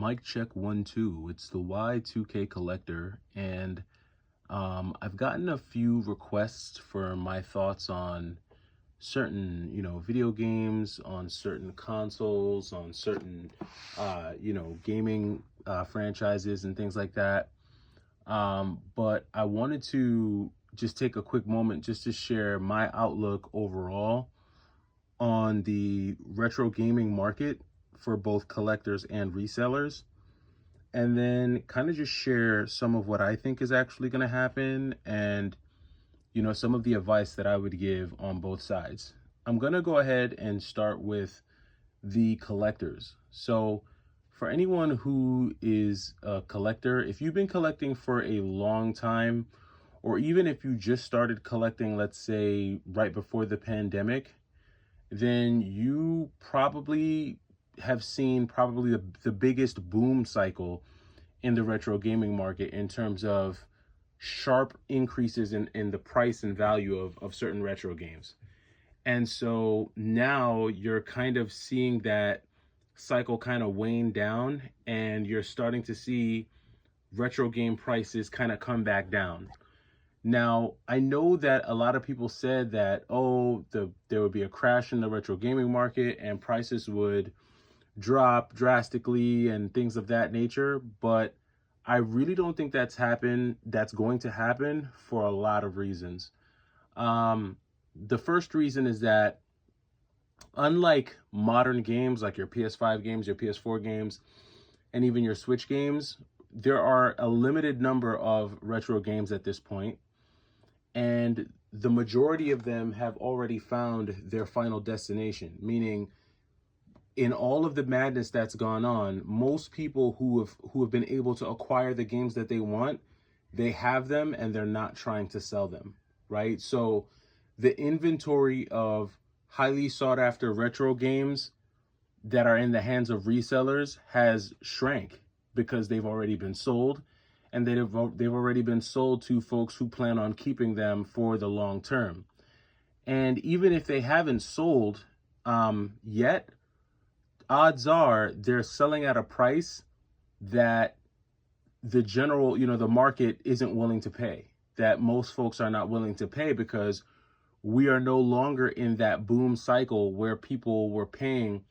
Mic check 1 2. It's the Y2K collector, and I've gotten a few requests for my thoughts on certain, video games, on certain consoles, on certain, gaming franchises and things like that. But I wanted to just take a quick moment just to share my outlook overall on the retro gaming market for both collectors and resellers, and then kind of just share some of what I think is actually going to happen and some of the advice that I would give on both sides. I'm going to go ahead and start with the collectors. So for anyone who is a collector, if you've been collecting for a long time, or even if you just started collecting, let's say right before the pandemic, then you probably have seen probably the biggest boom cycle in the retro gaming market in terms of sharp increases in the price and value of certain retro games. And so now you're kind of seeing that cycle kind of wane down, and you're starting to see retro game prices kind of come back down. Now, I know that a lot of people said that, there would be a crash in the retro gaming market and prices would drop drastically and things of that nature, but I really don't think that's going to happen for a lot of reasons. The first reason is that unlike modern games like your PS5 games, your PS4 games, and even your Switch games, there are a limited number of retro games at this point, and the majority of them have already found their final destination, meaning in all of the madness that's gone on, most people who have been able to acquire the games that they want, they have them and they're not trying to sell them, right? So the inventory of highly sought after retro games that are in the hands of resellers has shrank because they've already been sold, and they've already been sold to folks who plan on keeping them for the long term. And even if they haven't sold yet, odds are they're selling at a price that the general, the market isn't willing to pay, that most folks are not willing to pay, because we are no longer in that boom cycle where people were paying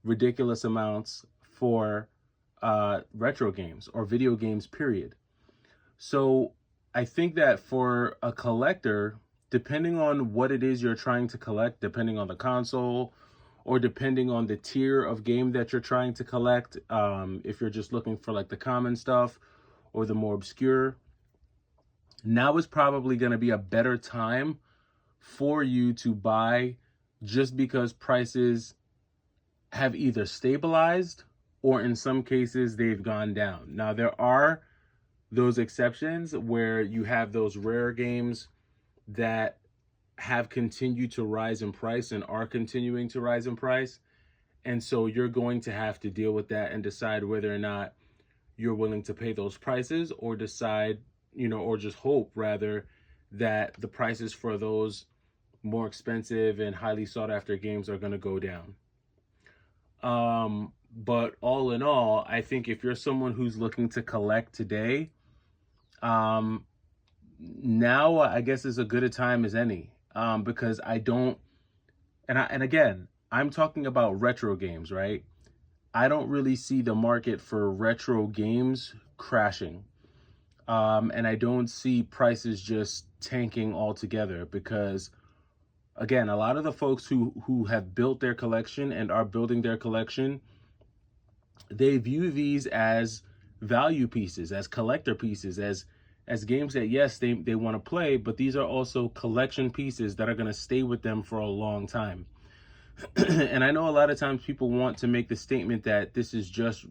ridiculous amounts for retro games or video games, period. So I think that for a collector, depending on what it is you're trying to collect, depending on the console, or depending on the tier of game that you're trying to collect, if you're just looking for like the common stuff or the more obscure, now is probably going to be a better time for you to buy, just because prices have either stabilized or in some cases they've gone down. Now, there are those exceptions where you have those rare games that have continued to rise in price and are continuing to rise in price. And so you're going to have to deal with that and decide whether or not you're willing to pay those prices, or decide, or just hope rather that the prices for those more expensive and highly sought after games are going to go down. But all in all, I think if you're someone who's looking to collect today, now I guess is as good a time as any, because and again, I'm talking about retro games, right? I don't really see the market for retro games crashing. And I don't see prices just tanking altogether, because again, a lot of the folks who have built their collection and are building their collection, they view these as value pieces, as collector pieces, as games that, yes, they want to play, but these are also collection pieces that are going to stay with them for a long time. And I know a lot of times people want to make the statement that this is just,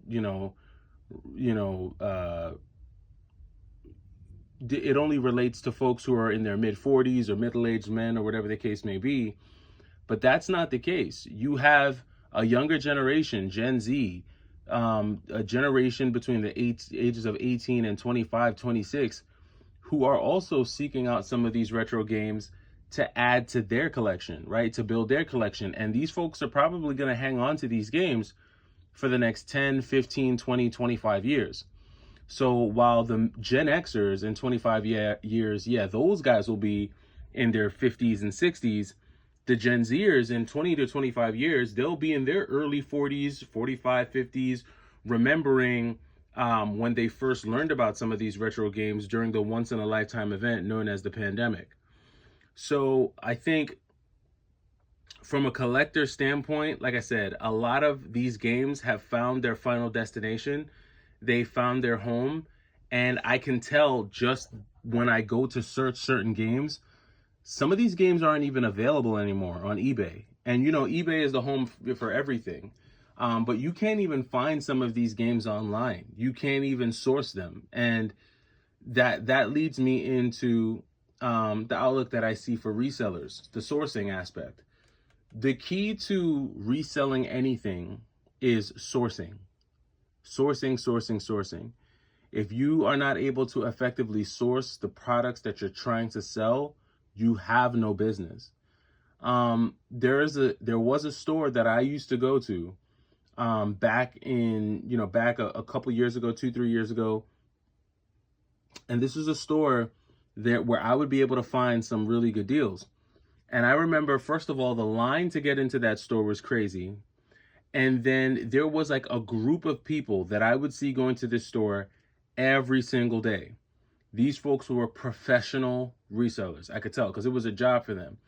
it only relates to folks who are in their mid 40s or middle-aged men or whatever the case may be. But that's not the case. You have a younger generation, Gen Z, a generation between the ages of 18 and 25, 26, who are also seeking out some of these retro games to add to their collection, right? To build their collection. And these folks are probably going to hang on to these games for the next 10, 15, 20, 25 years. So while the Gen Xers in 25 years, yeah, those guys will be in their 50s and 60s. The Gen Zers in 20 to 25 years, they'll be in their early 40s, 45, 50s, remembering when they first learned about some of these retro games during the once in a lifetime event known as the pandemic. So I think from a collector standpoint, like I said, a lot of these games have found their final destination. They found their home. And I can tell just when I go to search certain games, some of these games aren't even available anymore on eBay. And you know, eBay is the home for everything. But you can't even find some of these games online. You can't even source them. And that leads me into the outlook that I see for resellers, the sourcing aspect. The key to reselling anything is sourcing. Sourcing. If you are not able to effectively source the products that you're trying to sell, you have no business. There was a store that I used to go to back a couple years ago, 2-3 years ago, and this was a store there where I would be able to find some really good deals. And I remember, first of all, the line to get into that store was crazy. And then there was like a group of people that I would see going to this store every single day. These folks were professional resellers. I could tell because it was a job for them.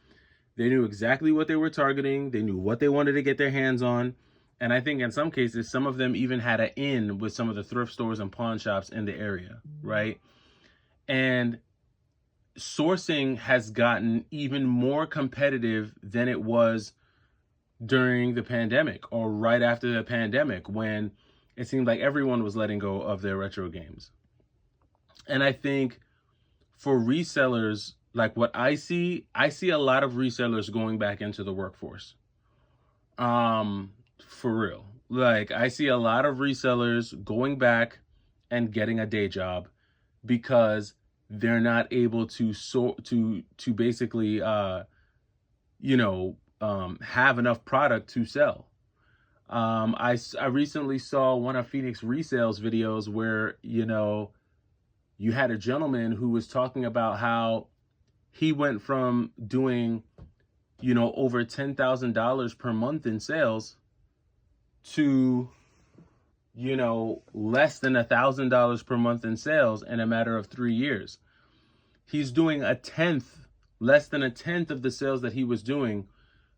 They knew exactly what they were targeting. They knew what they wanted to get their hands on. And I think in some cases, some of them even had an in with some of the thrift stores and pawn shops in the area, right? And sourcing has gotten even more competitive than it was during the pandemic or right after the pandemic, when it seemed like everyone was letting go of their retro games. And I think for resellers, like what I see a lot of resellers going back into the workforce. For real. Like I see a lot of resellers going back and getting a day job because they're not able to basically have enough product to sell. I recently saw one of Phoenix Resale's videos where you had a gentleman who was talking about how he went from doing over $10,000 per month in sales to less than $1,000 per month in sales in a matter of 3 years. He's doing less than a tenth of the sales that he was doing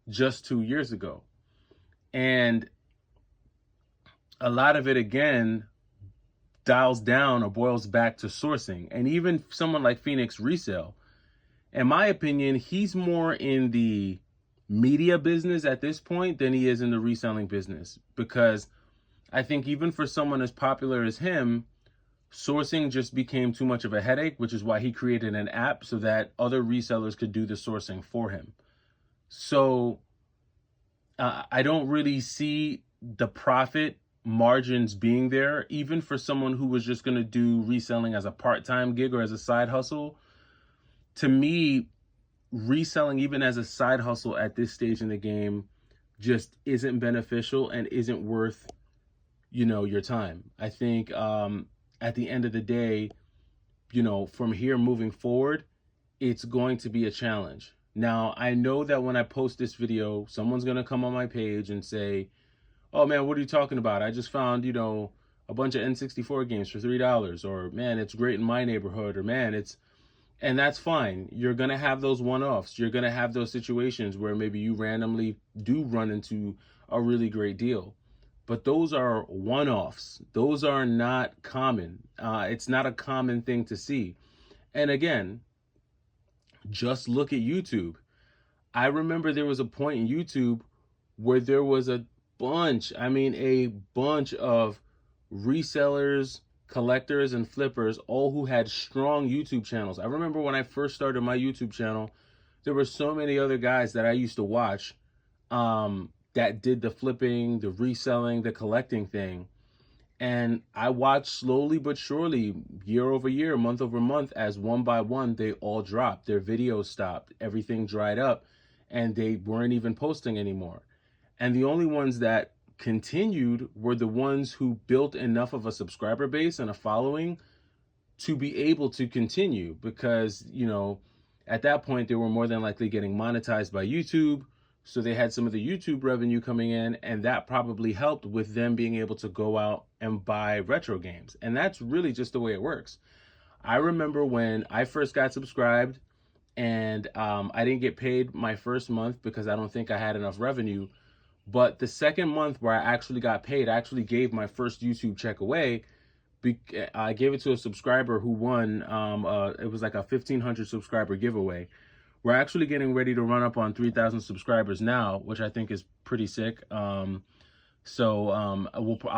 just 2 years ago. And a lot of it, again, dials down or boils back to sourcing. And even someone like Phoenix Resale, in my opinion, he's more in the media business at this point than he is in the reselling business, because I think even for someone as popular as him, sourcing just became too much of a headache, which is why he created an app so that other resellers could do the sourcing for him. So I don't really see the profit margins being there, even for someone who was just going to do reselling as a part-time gig or as a side hustle. To me, reselling even as a side hustle at this stage in the game just isn't beneficial and isn't worth your time. I think at the end of the day, from here moving forward, it's going to be a challenge. Now, I know that when I post this video, someone's going to come on my page and say, oh man, what are you talking about? I just found, a bunch of N64 games for $3, or man, it's great in my neighborhood, or man, and that's fine. You're going to have those one-offs. You're going to have those situations where maybe you randomly do run into a really great deal. But those are one-offs. Those are not common. It's not a common thing to see. And again, just look at YouTube. I remember there was a point in YouTube where there was a bunch of resellers, collectors, and flippers, all who had strong YouTube channels. I remember when I first started my YouTube channel, there were so many other guys that I used to watch that did the flipping, the reselling, the collecting thing. And I watched slowly but surely, year over year, month over month, as one by one, they all dropped. Their videos stopped. Everything dried up, and they weren't even posting anymore. And the only ones that continued were the ones who built enough of a subscriber base and a following to be able to continue, because, at that point they were more than likely getting monetized by YouTube. So they had some of the YouTube revenue coming in, and that probably helped with them being able to go out and buy retro games. And that's really just the way it works. I remember when I first got subscribed, and I didn't get paid my first month because I don't think I had enough revenue. But the second month where I actually got paid, I actually gave my first YouTube check away. I gave it to a subscriber who won. It was like a 1,500 subscriber giveaway. We're actually getting ready to run up on 3,000 subscribers now, which I think is pretty sick. I'll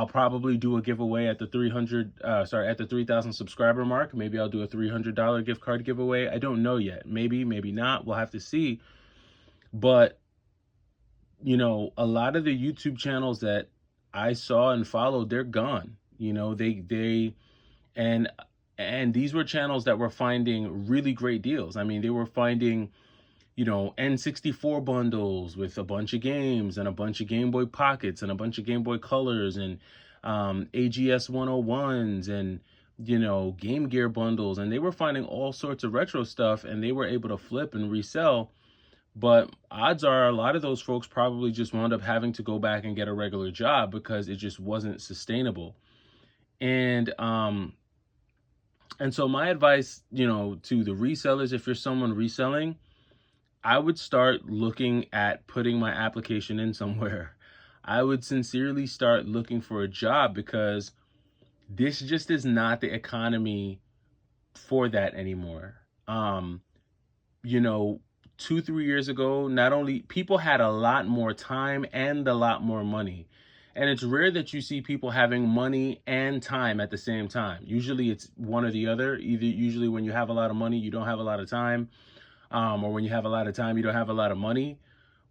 probably do a giveaway at the 3,000 subscriber mark. Maybe I'll do a $300 gift card giveaway. I don't know yet. Maybe not. We'll have to see. But a lot of the YouTube channels that I saw and followed, they're gone. And these were channels that were finding really great deals. I mean, they were finding, N64 bundles with a bunch of games and a bunch of Game Boy Pockets and a bunch of Game Boy Colors and AGS 101s and, Game Gear bundles. And they were finding all sorts of retro stuff, and they were able to flip and resell. But odds are a lot of those folks probably just wound up having to go back and get a regular job because it just wasn't sustainable. And so my advice, to the resellers, if you're someone reselling, I would start looking at putting my application in somewhere. I would sincerely start looking for a job, because this just is not the economy for that anymore. 2-3 years ago, not only people had a lot more time and a lot more money. And it's rare that you see people having money and time at the same time. Usually it's one or the other. Usually when you have a lot of money, you don't have a lot of time. Or when you have a lot of time, you don't have a lot of money.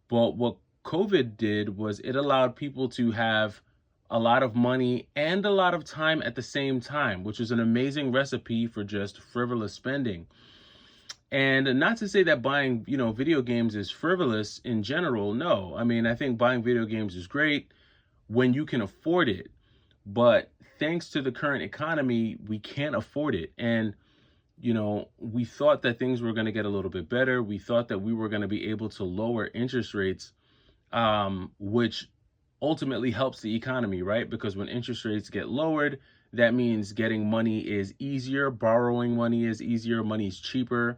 But what COVID did was it allowed people to have a lot of money and a lot of time at the same time, which is an amazing recipe for just frivolous spending. And not to say that buying, video games is frivolous in general. No, I mean, I think buying video games is great when you can afford it. But thanks to the current economy, we can't afford it. And, we thought that things were going to get a little bit better. We thought that we were going to be able to lower interest rates, which ultimately helps the economy, right? Because when interest rates get lowered, that means getting money is easier, borrowing money is easier, money's cheaper,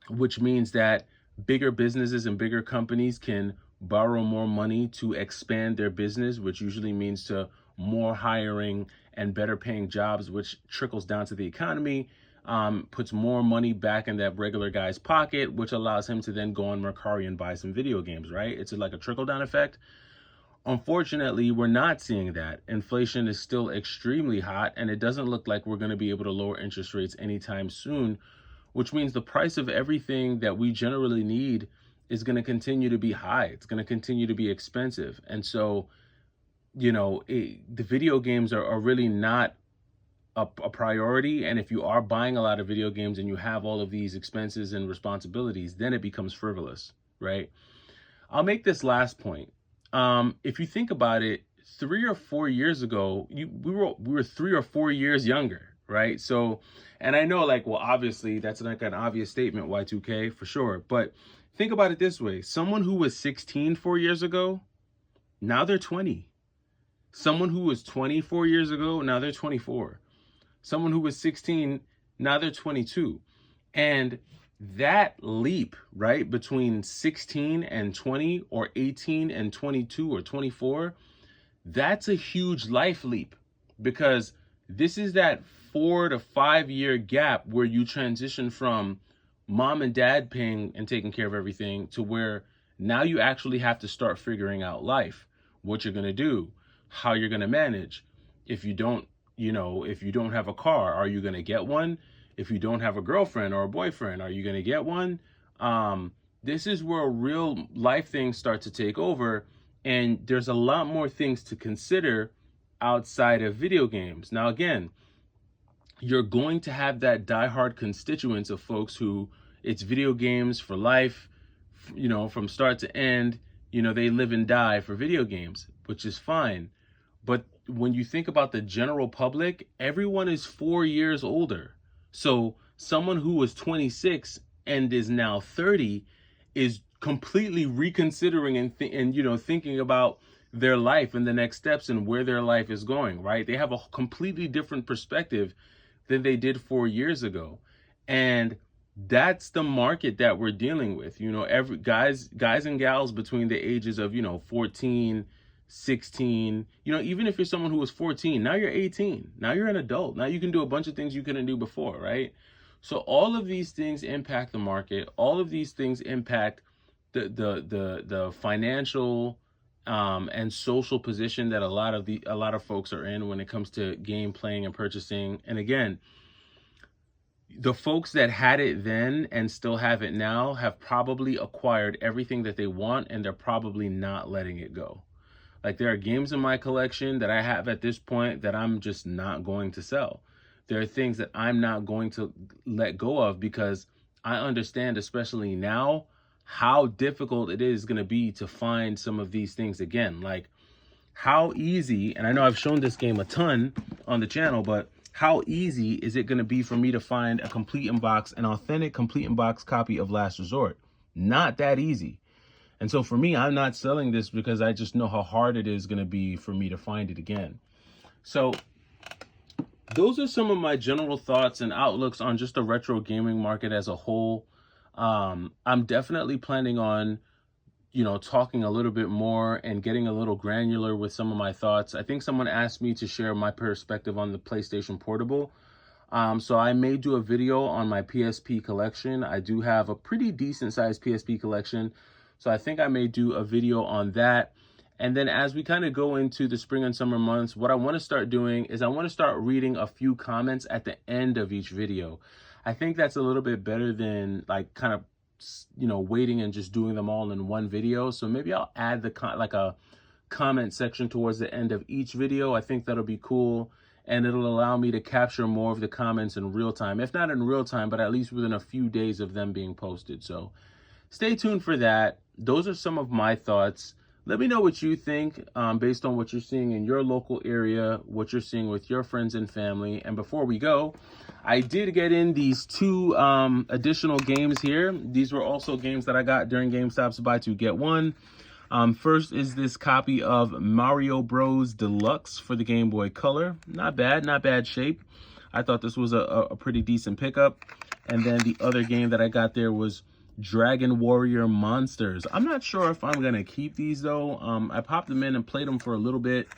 which means that bigger businesses and bigger companies can borrow more money to expand their business, which usually means to more hiring and better paying jobs, which trickles down to the economy, puts more money back in that regular guy's pocket, which allows him to then go on Mercari and buy some video games, right? It's like a trickle down effect. Unfortunately, we're not seeing that. Inflation is still extremely hot, and it doesn't look like we're going to be able to lower interest rates anytime soon, which means the price of everything that we generally need is going to continue to be high. It's going to continue to be expensive. And so, the video games are really not a priority. And if you are buying a lot of video games and you have all of these expenses and responsibilities, then it becomes frivolous, right? I'll make this last point. If you think about it, 3 or 4 years ago, we were 3 or 4 years younger, right? So, and I know, obviously that's like an obvious statement, Y2K for sure. But think about it this way. Someone who was 16 4 years ago, now they're 20. Someone who was 20 4 years ago, now they're 24. Someone who was 16, now they're 22. And that leap, right, between 16 and 20 or 18 and 22 or 24, that's a huge life leap, because this is that 4 to 5 year gap where you transition from mom and dad paying and taking care of everything to where now you actually have to start figuring out life, what you're going to do, how you're going to manage. If you don't have a car, are you going to get one? If you don't have a girlfriend or a boyfriend, are you going to get one? This is where real life things start to take over. And there's a lot more things to consider outside of video games. Now, again, you're going to have that diehard constituents of folks who it's video games for life, from start to end, they live and die for video games. which is fine. But when you think about the general public, everyone is 4 years older. So someone who was 26 and is now 30 is completely reconsidering and thinking about their life and the next steps and where their life is going, right? They have a completely different perspective than they did 4 years ago. And that's the market that we're dealing with. Every guys and gals between the ages of 14, 16, even if you're someone who was 14, now you're 18, now you're an adult, now you can do a bunch of things you couldn't do before, right? So all of these things impact the market. All of these things impact the financial and social position that a lot of folks are in when it comes to game playing and purchasing. And again, the folks that had it then and still have it now have probably acquired everything that they want, and they're probably not letting it go. Like, there are games in my collection that I have at this point that I'm just not going to sell. There are things that I'm not going to let go of because I understand, especially now, how difficult it is going to be to find some of these things again. Like, how easy, and I know I've shown this game a ton on the channel, but how easy is it going to be for me to find a an authentic complete in box copy of Last Resort? Not that easy. And so for me, I'm not selling this because I just know how hard it is going to be for me to find it again. So those are some of my general thoughts and outlooks on just the retro gaming market as a whole. I'm definitely planning on talking a little bit more and getting a little granular with some of my thoughts. I think someone asked me to share my perspective on the PlayStation Portable. So I may do a video on my PSP collection. I do have a pretty decent sized PSP collection. So I think I may do a video on that. And then as we kind of go into the spring and summer months, what I want to start doing is I want to start reading a few comments at the end of each video. I think that's a little bit better than like kind of waiting and just doing them all in one video. So maybe I'll add like a comment section towards the end of each video. I think that'll be cool, and it'll allow me to capture more of the comments in real time, if not in real time, but at least within a few days of them being posted. So stay tuned for that. Those are some of my thoughts. Let me know what you think based on what you're seeing in your local area, what you're seeing with your friends and family. And before we go, I did get in these two additional games here. These were also games that I got during GameStop's Buy Two Get One. First is this copy of Mario Bros. Deluxe for the Game Boy Color. Not bad shape. I thought this was a pretty decent pickup. And then the other game that I got there was Dragon Warrior Monsters. I'm not sure if I'm gonna keep these though. I popped them in and played them for a little bit.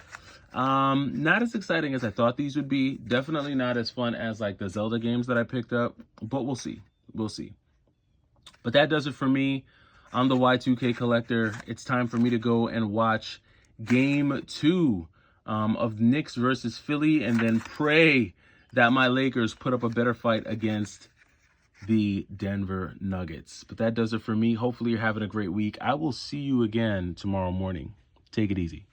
Not as exciting as I thought these would be. Definitely not as fun as like the Zelda games that I picked up, but we'll see. But that does it for me. I'm the Y2K collector. It's time for me to go and watch game 2 of Knicks versus Philly, and then pray that my Lakers put up a better fight against the Denver Nuggets. But that does it for me. Hopefully you're having a great week. I will see you again tomorrow morning. Take it easy.